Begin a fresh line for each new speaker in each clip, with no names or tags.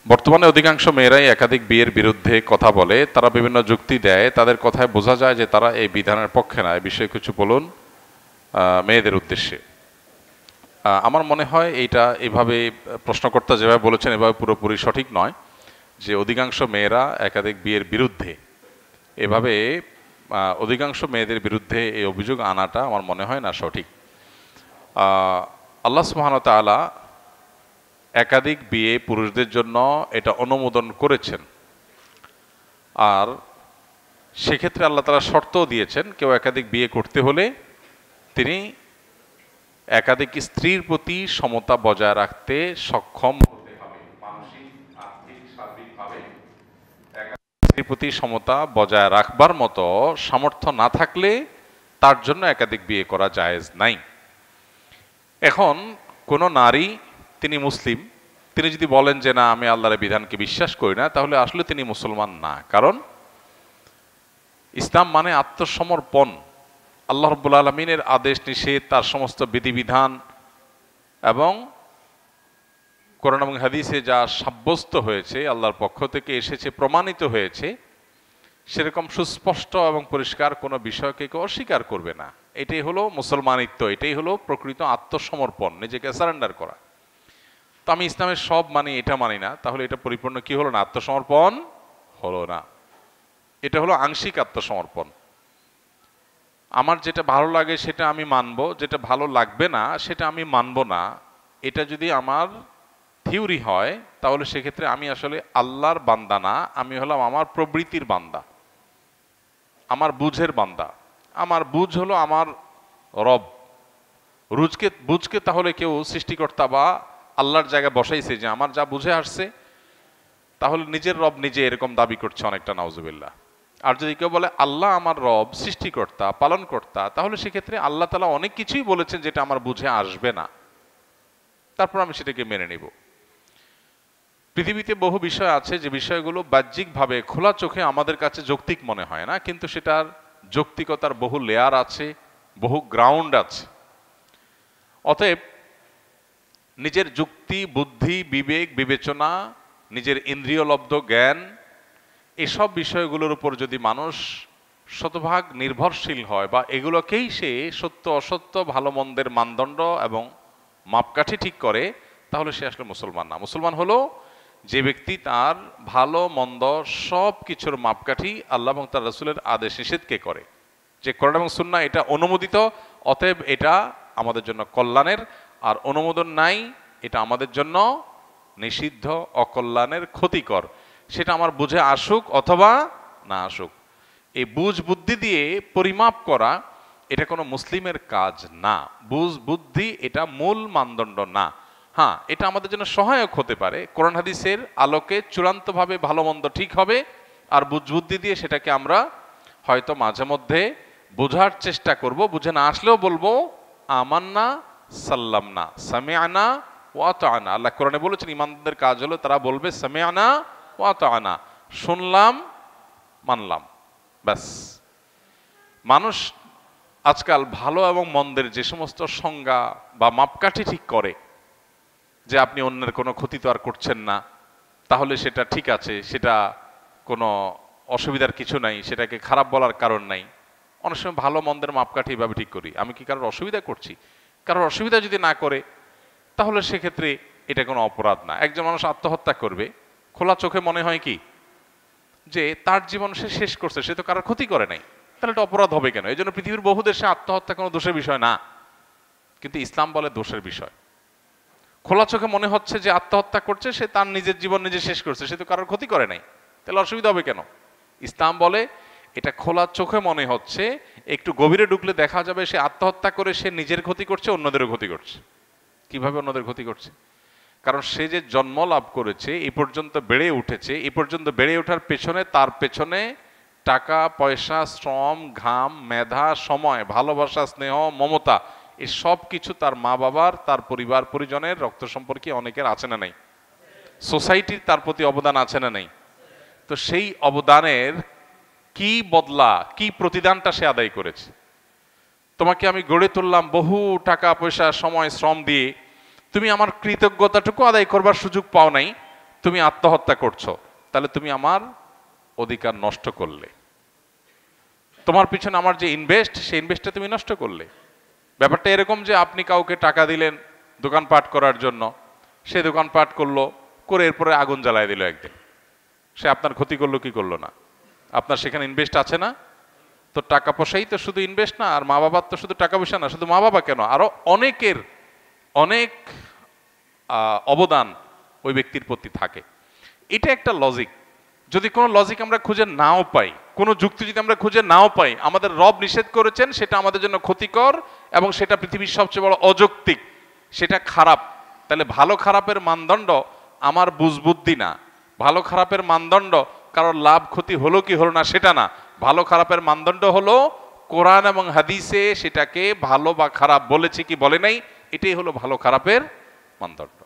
বর্তমানে অধিকাংশ মেয়েরাই একাধিক বিয়ের বিরুদ্ধে কথা বলে, তারা বিভিন্ন যুক্তি দেয়, তাদের কথায় বোঝা যায় যে তারা এই বিধানের পক্ষে না। এই বিষয়ে কিছু বলুন মেয়েদের উদ্দেশ্যে। আমার মনে হয় এইটা এভাবে প্রশ্নকর্তা যেভাবে বলেছেন এভাবে পুরোপুরি সঠিক নয়, যে অধিকাংশ মেয়েরা একাধিক বিয়ের বিরুদ্ধে। এভাবে অধিকাংশ মেয়েদের বিরুদ্ধে এই অভিযোগ আনাটা আমার মনে হয় না সঠিক। আল্লাহ সুবহানাহু ওয়া তাআলা একাধিক বিয়ে পুরুষদের জন্য এটা অনুমোদন করেছেন, আর সেক্ষেত্রে আল্লাহ তাআলা শর্তও দিয়েছেন, কেউ একাধিক বিয়ে করতে হলে তিনি একাধিক স্ত্রীর প্রতি সমতা বজায় রাখতে সক্ষম হতে হবে। মানসিক, আর্থিক, সার্বিকভাবে একাধিক স্ত্রীর প্রতি সমতা বজায় রাখবার মতো সামর্থ্য না থাকলে তার জন্য একাধিক বিয়ে করা জায়েজ নাই। এখন কোনো নারী, তিনি মুসলিম, তিনি যদি বলেন যে না আমি আল্লাহর বিধানকে বিশ্বাস করি না, তাহলে আসলে তিনি মুসলমান না। কারণ ইসলাম মানে আত্মসমর্পণ। আল্লাহ রাব্বুল আলামিনের আদেশ নিষেধ, তার সমস্ত বিধিবিধান এবং কোরআন এবং হাদিসে যা সাব্যস্ত হয়েছে, আল্লাহর পক্ষ থেকে এসেছে, প্রমাণিত হয়েছে, সেরকম সুস্পষ্ট এবং পরিষ্কার কোনো বিষয়কে কেউ অস্বীকার করবে না। এটাই হলো মুসলমানিত্ব, এটাই হলো প্রকৃত আত্মসমর্পণ, নিজেকে সারেন্ডার করা। তো আমি ইসলামের সব মানি, এটা মানি না, তাহলে এটা পরিপূর্ণ কি হলো না? আত্মসমর্পণ হলো না। এটা হলো আংশিক আত্মসমর্পণ। আমার যেটা ভালো লাগে সেটা আমি মানব, যেটা ভালো লাগবে না সেটা আমি মানব না। এটা যদি আমার থিওরি হয়, তাহলে সেক্ষেত্রে আমি আসলে আল্লাহর বান্দা না, আমি হলাম আমার প্রবৃত্তির বান্দা, আমার বুঝের বান্দা। আমার বুঝ হলো আমার রব। বুঝকে তাহলে কেউ সৃষ্টিকর্তা বা আল্লাহর জায়গায় বসাইছে, যে আমার যা বুঝে আসছে, তাহলে নিজের রব নিজে এরকম দাবি করছে অনেকটা, নাউজুবিল্লাহ। আর যদি কেউ বলে আল্লাহ আমার রব, সৃষ্টিকর্তা, পালনকর্তা, তাহলে সেক্ষেত্রে আল্লাহ তাআলা অনেক কিছুই বলেছেন যেটা আমার বুঝে আসবে না, তারপর আমি সেটাকে মেনে নিব। পৃথিবীতে বহু বিষয় আছে যে বিষয়গুলো বাহ্যিকভাবে খোলা চোখে আমাদের কাছে যৌক্তিক মনে হয় না, কিন্তু সেটার যৌক্তিকতার বহু লেয়ার আছে, বহু গ্রাউন্ড আছে। অতএব নিজের যুক্তি, বুদ্ধি, বিবেক, বিবেচনা, নিজের ইন্দ্রিয়লব্ধ জ্ঞান, এসব বিষয়গুলোর উপর যদি মানুষ শতভাগ নির্ভরশীল হয় বা এগুলোকেই সে সত্য অসত্য, ভালো মন্দের মানদণ্ড এবং মাপকাঠি ঠিক করে, তাহলে সে আসলে মুসলমান না। মুসলমান হলো যে ব্যক্তি তার ভালো মন্দ সব কিছুর মাপকাঠি আল্লাহ এবং তার রাসূলের আদেশ নিষেধকে করে, যে কোরআন এবং সুন্নাহ এটা অনুমোদিত, অতএব এটা আমাদের জন্য কল্যাণের, আর অনুমোদন নাই, এটা আমাদের জন্য নিষিদ্ধ, অকল্যাণের, ক্ষতিকর। সেটা আমার বুঝে আসুক অথবা না আসুক। এই বুঝ বুদ্ধি দিয়ে পরিমাপ করা এটা কোনো মুসলিমের কাজ না। বুঝ বুদ্ধি এটা মূল মানদণ্ড না। হ্যাঁ, এটা আমাদের জন্য সহায়ক হতে পারে, কোরআন হাদিসের আলোকে চূড়ান্তভাবে ভালো মন্দ ঠিক হবে, আর বুঝ বুদ্ধি দিয়ে সেটাকে আমরা হয়তো মাঝে মধ্যে বোঝার চেষ্টা করব, বুঝে না আসলেও বলবো আমান্না সাল্লামনা সামিআনা ওয়া আতা'না। আল্লাহ কোরআনে বলেছেন ঈমানদারদের কাজ হলো তারা বলবে সামিআনা ওয়া আতা'না, শুনলাম মানলাম, ব্যাস। মানুষ আজকাল ভালো এবং মন্দের যে সমস্ত সংজ্ঞা বা মাপকাঠি ঠিক করে, যে আপনি অন্যের কোনো ক্ষতি তো আর করছেন না, তাহলে সেটা ঠিক আছে, সেটা কোনো অসুবিধার কিছু নাই, সেটাকে খারাপ বলার কারণ নাই। অনেক সময় ভালো মন্দের মাপকাঠি এভাবে ঠিক করি, আমি কি কারোর অসুবিধা করছি? কারোর অসুবিধা যদি না করে, তাহলে সেক্ষেত্রে এটা কোনো অপরাধ না। একজন মানুষ আত্মহত্যা করবে, খোলা চোখে মনে হয় কি যে তার জীবন সে শেষ করছে, সে তো কারোর ক্ষতি করে নাই, তাহলে এটা অপরাধ হবে কেন? এই জন্য পৃথিবীর বহু দেশে আত্মহত্যা কোনো দোষের বিষয় না, কিন্তু ইসলাম বলে দোষের বিষয়। খোলা চোখে মনে হচ্ছে যে আত্মহত্যা করছে, সে তার নিজের জীবন নিজে শেষ করছে, সে তো কারোর ক্ষতি করে নাই, তাহলে অসুবিধা হবে কেন? ইসলাম বলে এটা খোলা চোখে মনে হচ্ছে, একটু গভীরে ঢুকলে দেখা যাবে সে আত্মহত্যা করে সে নিজের ক্ষতি করছে, অন্যদেরও ক্ষতি করছে। কিভাবে অন্যদের ক্ষতি করছে? কারণ সে যে জন্ম লাভ করেছে, এই পর্যন্ত বেড়ে উঠেছে, এই পর্যন্ত বেড়ে ওঠার পেছনে, তার পেছনে টাকা পয়সা, শ্রম, ঘাম, মেধা, সময়, ভালোবাসা, স্নেহ, মমতা, এই সব কিছু তার মা বাবার, তার পরিবার পরিজনের, রক্ত সম্পর্কে অনেকের আছে না নাই? সোসাইটির তার প্রতি অবদান আছে না নাই? তো সেই অবদানের কি বদলা, কি প্রতিদানটা সে আদায় করেছে? তোমাকে আমি গড়ে তুললাম বহু টাকা পয়সা, সময়, শ্রম দিয়ে, তুমি আমার কৃতজ্ঞতাটুকু আদায় করবার সুযোগ পাও নাই, তুমি আত্মহত্যা করছো, তাহলে তুমি আমার অধিকার নষ্ট করলে। তোমার পিছনে আমার যে ইনভেস্ট, সেই ইনভেস্টটা তুমি নষ্ট করলে। ব্যাপারটা এরকম যে আপনি কাউকে টাকা দিলেন দোকানপাট করার জন্য, সে দোকানপাট করলো, করে এরপরে আগুন জ্বালায় দিল একদিন। সে আপনার ক্ষতি করলো কি করলো না? আপনার সেখানে ইনভেস্ট আছে না? তো টাকা পয়সাই তো শুধু ইনভেস্ট না, আর মা বাবার তো শুধু টাকা পয়সা না, শুধু মা বাবা কেন, আরো অনেকের অনেক অবদান ওই ব্যক্তির প্রতি থাকে। এটা একটা লজিক। যদি কোনো লজিক আমরা খুঁজে নাও পাই, কোনো যুক্তি যদি আমরা খুঁজে নাও পাই, আমাদের রব নিষেধ করেছেন, সেটা আমাদের জন্য ক্ষতিকর এবং সেটা পৃথিবীর সবচেয়ে বড় অযৌক্তিক, সেটা খারাপ, তাহলে ভালো খারাপের মানদণ্ড আমার বুঝবুদ্ধি না। ভালো খারাপের মানদণ্ড কারোর লাভ ক্ষতি হলো কি হলো না সেটা না। ভালো খারাপের মানদণ্ড হলো কোরআন এবং হাদিসে সেটাকে ভালো বা খারাপ বলেছে কি বলে নাই, এটাই হলো ভালো খারাপের মানদণ্ড।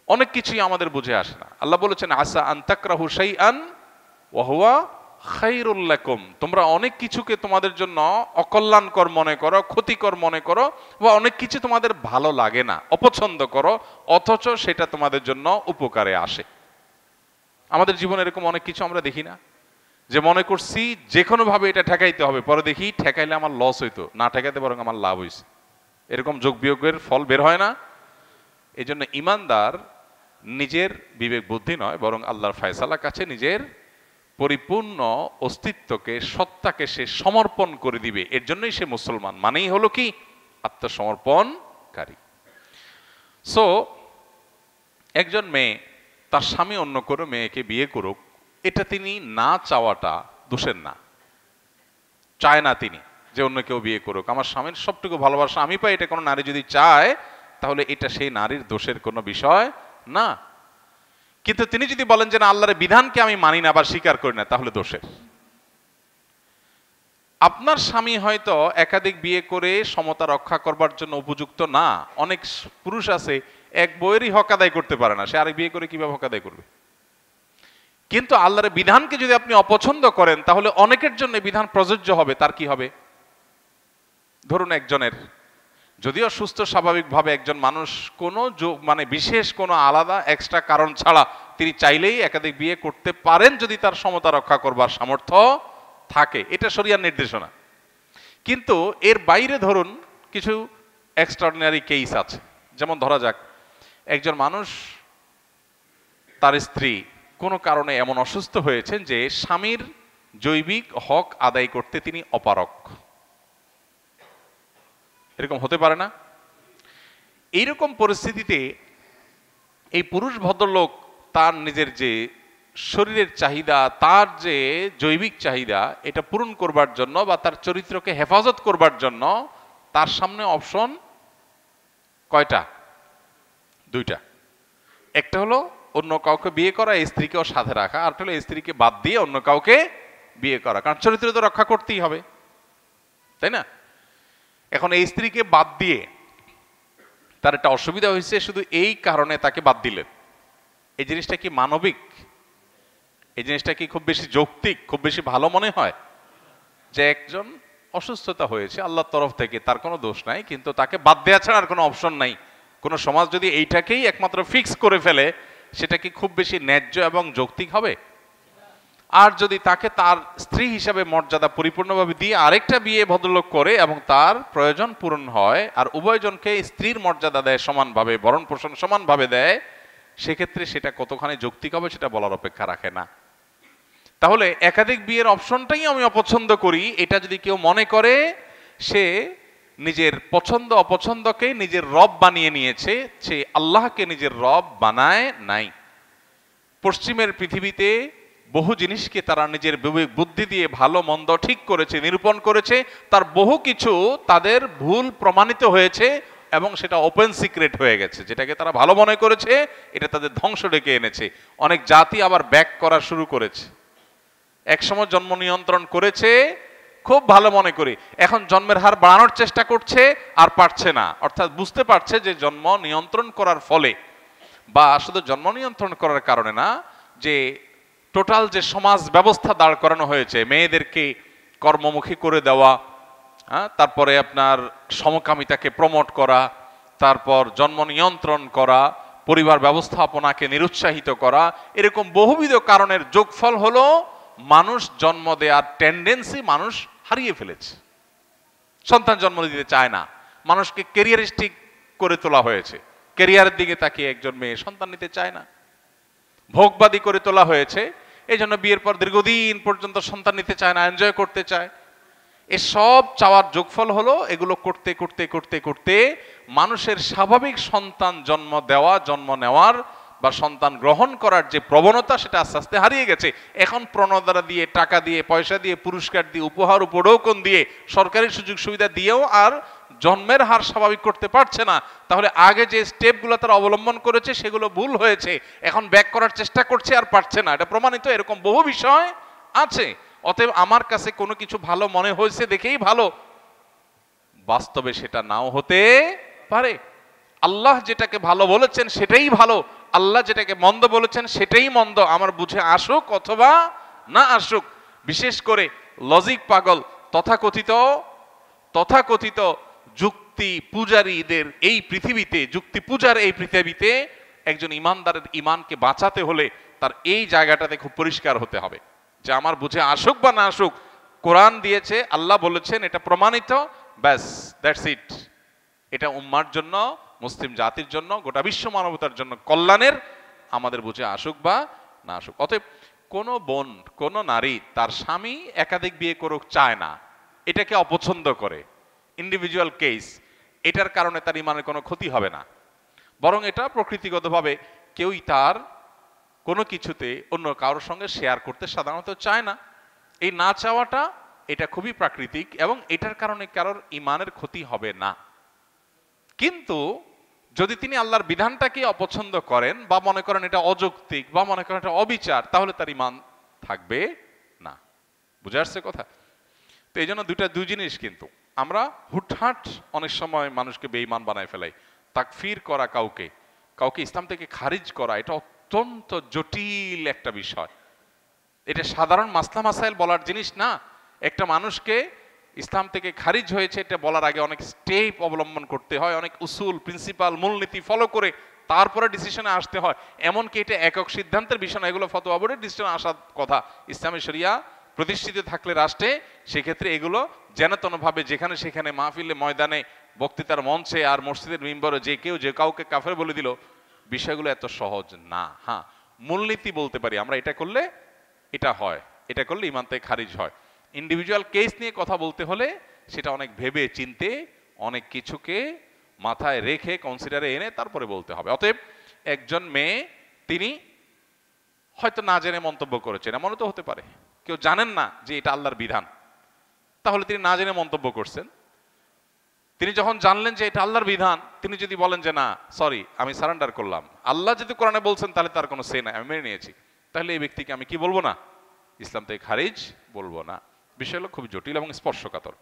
অনেক কিছুই আমাদের বুঝে আসে না। আল্লাহ বলেছেন আসা আন তাকরাহু শাইআন ওয়া হুয়া খায়রুল লাকুম, তোমরা অনেক কিছুকে তোমাদের জন্য অকল্যাণকর মনে করো, ক্ষতিকর মনে করো, বা অনেক কিছু তোমাদের ভালো লাগে না, অপছন্দ করো, অথচ সেটা তোমাদের জন্য উপকারে আসে। আমাদের জীবনে এরকম অনেক কিছু আমরা দেখি না, যে মনে করছি যে কোনো ভাবে এটা ঠেকাইতে হবে, পরে দেখি ঠেকাইলে আমার লস হইতো, না ঠেকাইতে বরং আমার লাভ হয়েছে। এরকম যোগ বিয়োগের ফল বের হয় না? এই জন্য ইমানদার নিজের বিবেক বুদ্ধি নয়, বরং আল্লাহর ফয়সালার কাছে নিজের পরিপূর্ণ অস্তিত্বকে, সত্তাকে সে সমর্পণ করে দিবে। এর জন্যই সে মুসলমান, মানেই হলো কি আত্মসমর্পণকারী। সো একজন মেয়ে তার স্বামী অন্য কোনো মেয়েকে বিয়ে করুক, এটা তিনি না চাওয়াটা দোষের না। চায় না তিনি যে অন্য কেউ বিয়ে করুক, আমার স্বামীর সবটুকু ভালোবাসা আমি পাই, এটা কোনো নারী যদি চায় তাহলে এটা সেই নারীর দোষের কোনো বিষয় না। কিন্তু তিনি যদি বলেন যে না, আল্লাহর বিধানকে আমি মানি না বা স্বীকার করি না, তাহলে দোষের। আপনার স্বামী হয়তো একাধিক বিয়ে করে সমতা রক্ষা করবার জন্য উপযুক্ত না। অনেক পুরুষ আছে এক বইয়েরই হক আদায় করতে পারে না, সে আরেক বিয়ে করে কিভাবে হক আদায় করবে? কিন্তু আল্লাহর বিধানকে যদি আপনি অপছন্দ করেন, তাহলে অনেকের জন্য বিধান প্রযোজ্য হবে। তার কি হবে? ধরুন একজনের, যদিও সুস্থ স্বাভাবিকভাবে একজন মানুষ কোনো মানে বিশেষ কোনো আলাদা এক্সট্রা কারণ ছাড়া তিনি চাইলেই একাধিক বিয়ে করতে পারেন, যদি তার সমতা রক্ষা করবার সামর্থ্য থাকে, এটা শরিয়ার নির্দেশনা। কিন্তু এর বাইরে ধরুন কিছু এক্সট্রাঅর্ডিনারি কেস আছে। যেমন ধরা যাক একজন মানুষ, তার স্ত্রী কোনো কারণে এমন অসুস্থ হয়েছেন যে স্বামীর জৈবিক হক আদায় করতে তিনি অপারগ। এরকম হতে পারে না? এইরকম পরিস্থিতিতে এই পুরুষ ভদ্রলোক তার নিজের যে শরীরের চাহিদা, তার যে জৈবিক চাহিদা, এটা পূরণ করবার জন্য বা তার চরিত্রকে হেফাজত করবার জন্য তার সামনে অপশন কয়টা? দুইটা। একটা হলো অন্য কাউকে বিয়ে করা, স্ত্রীকেও সাথে রাখা, আর হলো স্ত্রীকে বাদ দিয়ে অন্য কাউকে বিয়ে করা, কারণ চরিত্র তো রক্ষা করতেই হবে, তাই না? এখন এই স্ত্রীকে বাদ দিয়ে তার একটা অসুবিধা হয়েছে, শুধু এই কারণে তাকে বাদ দিলেন। এই জিনিসটা কি মানবিক? এই জিনিসটা কি খুব বেশি যৌক্তিক, খুব বেশি ভালো মনে হয়? যে একজন অসুস্থতা হয়েছে আল্লাহর তরফ থেকে, তার কোনো দোষ নাই, কিন্তু তাকে বাদ দেওয়া ছাড়া আর কোনো অপশন নাই। কোন সমাজ যদি এইটাকেই একমাত্র ফিক্স করে ফেলে, সেটা কি খুব বেশি ন্যায্য এবং যৌক্তিক হবে? আর যদি তাকে তার স্ত্রী হিসাবে মর্যাদা পরিপূর্ণভাবে দিয়ে আরেকটা বিয়ে ভদ্রলোক করে এবং তার প্রয়োজন পূরণ হয়, আর উভয়জনকে স্ত্রীর মর্যাদা দেয় সমানভাবে, ভরণ পোষণ সমানভাবে দেয়, সেক্ষেত্রে সেটা কতখানি যৌক্তিক হবে সেটা বলার অপেক্ষা রাখে না। তাহলে একাধিক বিয়ের অপশনটাই আমি অপছন্দ করি, এটা যদি কেউ মনে করে, সে নিজের পছন্দ অপছন্দকে নিজের রব বানিয়ে নিয়েছে, সে আল্লাহকে নিজের রব বানায় নাই। পশ্চিমের পৃথিবীতে বহু জিনিসকে তারা নিজের বিবেক বুদ্ধি দিয়ে ভালো মন্দ ঠিক করেছে, নিরূপণ করেছে, তার বহু কিছু তাদের ভুল প্রমাণিত হয়েছে এবং সেটা ওপেন সিক্রেট হয়ে গেছে। যেটাকে তারা ভালো মনে করেছে, এটা তাদের ধ্বংস ডেকে এনেছে। অনেক জাতি আবার ব্যাক করা শুরু করেছে। একসময় জন্ম নিয়ন্ত্রণ করেছে খুব ভালো মনে করি, এখন জন্মের হার বাড়ানোর চেষ্টা করছে আর পারছে না। অর্থাৎ বুঝতে পারছে যে জন্ম নিয়ন্ত্রণ করার ফলে, বা শুধু জন্ম নিয়ন্ত্রণ করার কারণে না, যে টোটাল যে সমাজ ব্যবস্থা দাঁড় করানো হয়েছে, মেয়েদেরকে কর্মমুখী করে দেওয়া, তারপরে আপনার সমকামিতাকে প্রমোট করা, তারপর জন্ম নিয়ন্ত্রণ করা, পরিবার ব্যবস্থাপনাকে নিরুৎসাহিত করা, এরকম বহুবিধ কারণের যোগফল হলো মানুষ জন্ম দেওয়ার টেন্ডেন্সি মানুষ হারিয়ে ফেলেছে। সন্তান জন্ম দিতে চায় না, মানুষকে ক্যারিয়ারিস্টিক করে তোলা হয়েছে, ক্যারিয়ারের দিকে তাকিয়ে একজন মেয়ে সন্তান নিতে চায় না, ভোগবাদী করে তোলা হয়েছে, এই জন্য বিয়ের পর দীর্ঘদিন পর্যন্ত সন্তান নিতে চায় না, এনজয় করতে চায়। এসব চাওয়ার যোগফল হলো এগুলো করতে করতে করতে করতে মানুষের স্বাভাবিক সন্তান জন্ম দেওয়া, জন্ম নেওয়ার বা সন্তান গ্রহণ করার যে প্রবণতা সেটা আস্তে আস্তে হারিয়ে গেছে। এখন প্রণোদনা দিয়ে, টাকা দিয়ে, পয়সা দিয়ে, পুরস্কার দিয়ে, উপহার উপঢৌকন দিয়ে, সরকারি সুযোগ সুবিধা দিয়েও আর জন্মের হার স্বাভাবিক করতে পারছে না। তাহলে আগে যে স্টেপগুলো তারা অবলম্বন করেছে সেগুলো ভুল হয়েছে, এখন ব্যাক করার চেষ্টা করছে আর পারছে না। এটা প্রমাণিত, এরকম বহু বিষয় আছে। অতএব আমার কাছে কোনো কিছু ভালো মনে হয়েছে দেখেই ভালো, বাস্তবে সেটা নাও হতে পারে। আল্লাহ যেটাকে ভালো বলেছেন সেটাই ভালো, আল্লাহ যেটাকে মন্দ বলেছেন সেটাই মন্দ, আমার বুঝে আসুক অথবা না আসুক। বিশেষ করে লজিক পাগল তথাকথিত যুক্তি পূজারীদের এই পৃথিবীতে, যুক্তি পূজার এই পৃথিবীতে একজন ইমানদারের ইমানকে বাঁচাতে হলে তার এই জায়গাটাতে খুব পরিষ্কার হতে হবে যে আমার বুঝে আসুক বা না আসুক, কোরআন দিয়েছে, আল্লাহ বলেছেন, এটা প্রমাণিত, ব্যাস, দ্যাটস ইট। এটা উম্মার জন্য, মুসলিম জাতির জন্য, গোটা বিশ্ব মানবতার জন্য কল্যাণের, আমাদের বুঝে আসুক বা না আসুক। অতএব কোনো বোন, কোনো নারী তার স্বামী একাধিক বিয়ে করুক চায় না, এটাকে অপছন্দ করে, ইন্ডিভিজুয়াল কেস, এটার কারণে তার ইমানের কোনো ক্ষতি হবে না, বরং এটা প্রকৃতিগতভাবে কেউই তার কোনো কিছুতে অন্য কারোর সঙ্গে শেয়ার করতে সাধারণত চায় না। এই না চাওয়াটা এটা খুবই প্রাকৃতিক এবং এটার কারণে কারোর ইমানের ক্ষতি হবে না। কিন্তু যদি তিনি আল্লাহর বিধানটাকে অপছন্দ করেন বা মনে করেন এটা অযৌক্তিক বা মনে করেন এটা অবিচার, তাহলে তার ইমান থাকবে না। বুঝে আসছে কথা? তো এই জন্য দুই জিনিস, কিন্তু আমরা হুটহাট অনেক সময় মানুষকে বেঈমান বানায় ফেলাই। তাকফির করা, কাউকে ইসলাম থেকে খারিজ করা, এটা অত্যন্ত জটিল একটা বিষয়। এটা সাধারণ মাসলা মাসাইল বলার জিনিস না। একটা মানুষকে ইসলাম থেকে খারিজ হয়েছে এটা বলার আগে অনেক স্টেপ অবলম্বন করতে হয়, অনেক উসুল, প্রিন্সিপাল, মূলনীতি ফলো করে তারপরে ডিসিশনে আসতে হয়। এমনকি এটা একক সিদ্ধান্তের বিষয় না, এগুলো ফতোয়া বোর্ডের ডিসিশনে আসার কথা। ইসলামী শরিয়া প্রতিষ্ঠিত থাকলে রাষ্ট্রে, সেক্ষেত্রে এগুলো যেন তেনভাবে যেখানে সেখানে মাহফিলে, ময়দানে, বক্তৃতার মঞ্চে আর মসজিদের মিম্বরে যে কেউ যে কাউকে কাফের বলে দিল, বিষয়গুলো এত সহজ না। হ্যাঁ, মূলনীতি বলতে পারি আমরা, এটা করলে এটা হয়, এটা করলে ইমান থেকে খারিজ হয়। ইন্ডিভিজুয়াল কেস নিয়ে কথা বলতে হলে সেটা অনেক ভেবে চিন্তে, অনেক কিছুকে মাথায় রেখে কনসিডারে এনে তারপরে বলতে হবে। অতএব একজন মেয়ে, তিনি হয়তো না জেনে মন্তব্য করেছেন, এমনও তো হতে পারে কেউ জানেন না যে এটা আল্লাহর বিধান, তাহলে তিনি না জেনে মন্তব্য করছেন। তিনি যখন জানলেন যে এটা আল্লাহর বিধান, তিনি যদি বলেন যে না সরি আমি সারেন্ডার করলাম, আল্লাহ যদি কোরআনে বলছেন তাহলে তার কোনো সে নাই, আমি মেনে নিয়েছি, তাহলে এই ব্যক্তিকে আমি কি বলবো না? ইসলাম থেকে খারিজ বলবো না। বিষয় হলো খুব জটিল এবং স্পর্শকাতর।